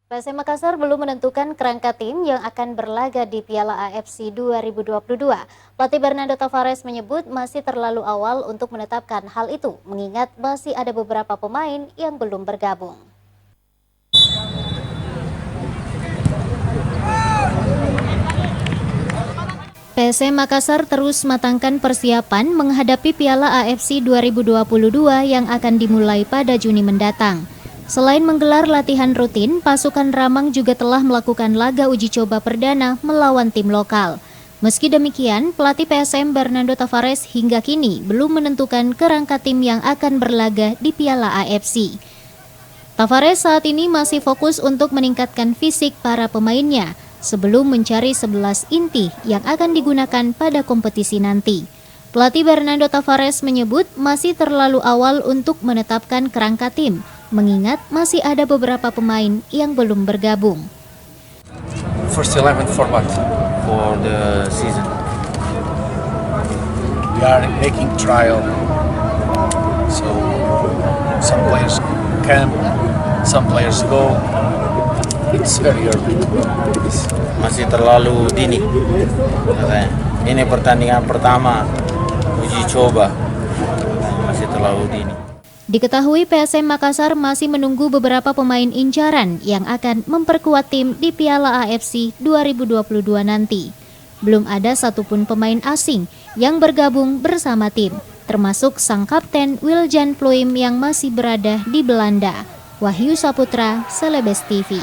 PSM Makassar belum menentukan kerangka tim yang akan berlaga di Piala AFC 2022. Pelatih Bernardo Tavares menyebut masih terlalu awal untuk menetapkan hal itu, mengingat masih ada beberapa pemain yang belum bergabung. PSM Makassar terus matangkan persiapan menghadapi Piala AFC 2022 yang akan dimulai pada Juni mendatang. Selain menggelar latihan rutin, pasukan Ramang juga telah melakukan laga uji coba perdana melawan tim lokal. Meski demikian, pelatih PSM Bernardo Tavares hingga kini belum menentukan kerangka tim yang akan berlaga di Piala AFC. Tavares saat ini masih fokus untuk meningkatkan fisik para pemainnya sebelum mencari 11 inti yang akan digunakan pada kompetisi nanti. Pelatih Bernardo Tavares menyebut masih terlalu awal untuk menetapkan kerangka tim, mengingat masih ada beberapa pemain yang belum bergabung. First 11 format for the season. We are making trial, so some players can, some players go. It's very early. Masih terlalu dini. Katanya. Ini pertandingan pertama uji coba. Masih terlalu dini. Diketahui PSM Makassar masih menunggu beberapa pemain incaran yang akan memperkuat tim di Piala AFC 2022 nanti. Belum ada satupun pemain asing yang bergabung bersama tim, termasuk sang kapten Wiljan Pluim yang masih berada di Belanda. Wahyu Saputra, Celebes TV.